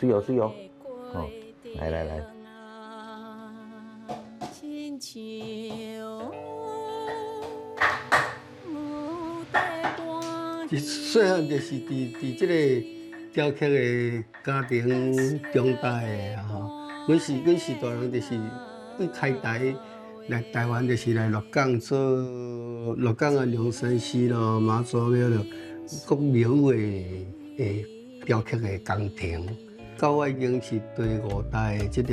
水哦水哦，哦，来来来。细汉就是伫即个雕刻的家庭长大的吼。阮是大人，就是对开台来台湾，就是来鹿港做鹿港的龙山寺咯、妈祖庙咯、各庙宇的雕刻的工程。到我已经是第5代的即个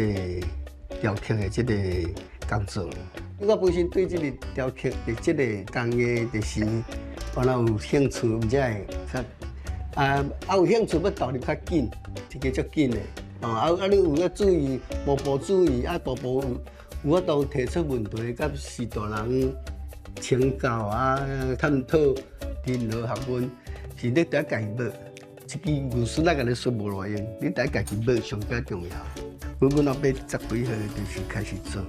雕刻的即个工作。我本身对即个雕刻的即个工艺，就是原来有兴趣，毋才会较有兴趣要投入较紧，这个足紧的。你有要注意，步步注意，步步有法度提出问题，甲是大人请教探讨任何学问，是你得家己买。一支牛丝仔甲你说无偌用，你得家己买上较重要。阮老爸10几岁就是开始做。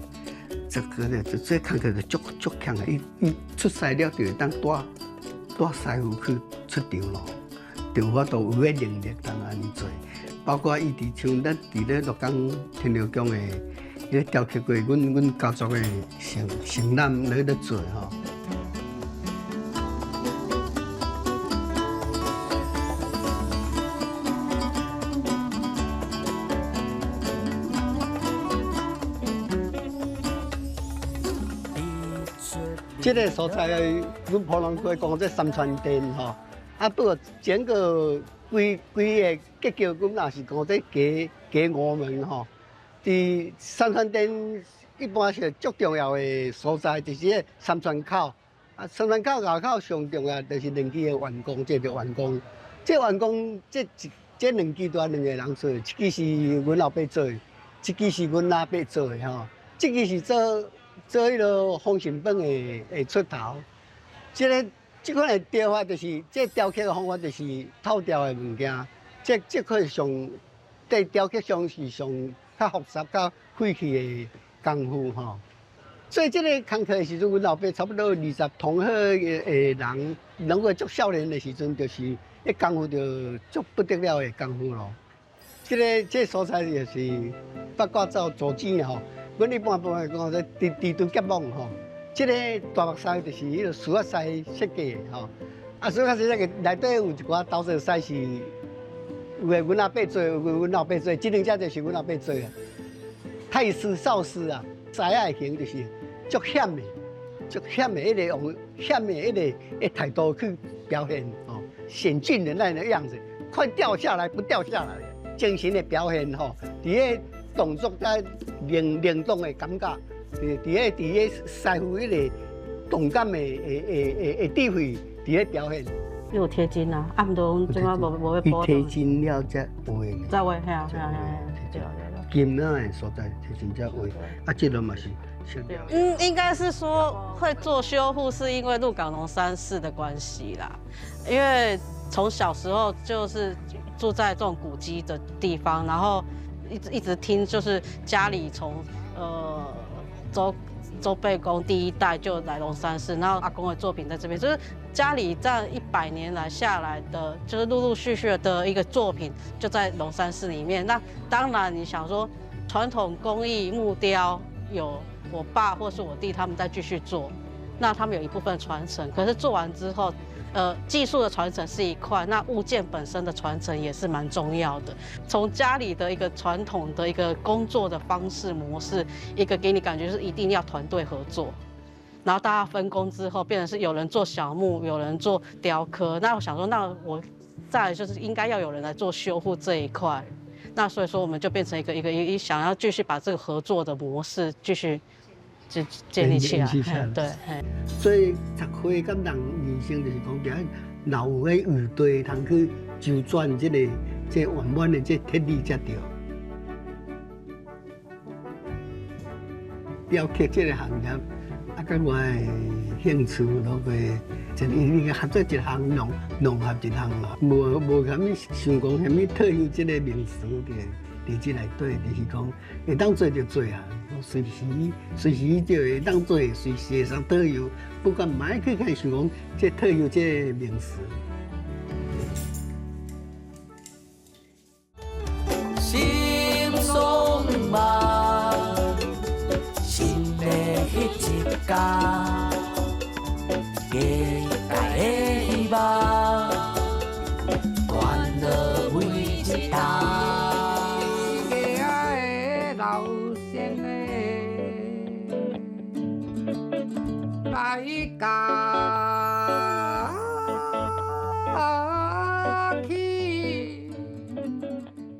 这个呢，这工课就足强的，伊出师了就会当带师傅去出场咯，就有法度有个能力当安尼做。包括伊像咱伫咧鹿港天后宫的，伊雕刻过阮家族的承揽咧做吼。这个所在，阮普通话讲这三川殿吼，不过整个规个结构，阮也是讲这加5门吼。伫三川殿一般是足重要的所在，就是个三川口。三川口外口上重要就是两支的完工，这就完工。这完工这两支都两个人做，一支是阮老爸做，一支是阮阿伯做的吼。这支是做迄个风信本的出头，这款的雕法就是这雕刻的方法就是透雕的物件，这块上在雕刻上是上较复杂、较费气的功夫吼。所以这个工课的时阵，阮老爸差不多20同伙的人，能够足少年的时阵，就是迄功夫就足不得了的功夫咯。这所在就是八卦灶做钱吼。阮一般讲说地图结网吼，这个大目师就是迄个苏亚师设计的吼。苏亚师设计内底有一寡刀子师是有的阮阿伯做，有的阮老爸做，这两者就是阮阿伯做的。太师、少师啊，师的形就是足险的，迄个用险的迄个态度去表现吼，险峻的那样子，快掉下来不掉下来，精神的表现吼，伫个动作甲灵动的感觉，伫个师傅迄个动感的智慧伫个表现。有贴金啊，毋过阮即摆无要补。贴金了才画。再画，嘿啊，对。金仔的所在贴金才画，这个嘛是修掉。应该是说会做修护，是因为鹿港龙山寺的关系啦。因为从小时候就是住在这种古迹的地方，然后一直听，就是家里从周备公第1代就来龙山寺，然后阿公的作品在这边，就是家里这样100年来下来的，就是陆陆续续的一个作品就在龙山寺里面。那当然，你想说传统工艺木雕有我爸或是我弟他们在继续做，那他们有一部分传承，可是做完之后。技术的传承是一块，那物件本身的传承也是蛮重要的。从家里的一个传统的一个工作的方式模式，一个给你感觉是一定要团队合作，然后大家分工之后，变成是有人做小木，有人做雕刻。那我想说，那我再来就是应该要有人来做修复这一块。那所以说，我们就变成一个想要继续把这个合作的模式继续。就建立起来，对。所以读会甲人人生就是讲，伫老有个余地，通去周转这圆满的这铁理才对。雕刻这个行业，甲我的兴趣都袂，就是合作一项融合一项嘛，无啥物想讲啥物特有这个名词伫这内底，就是讲会当做就做啊。随时就会当做，随时会上特有，不管买去看想讲这特有这名词。心家，给爱的希望，欢乐为一家。给爱的老乡来家。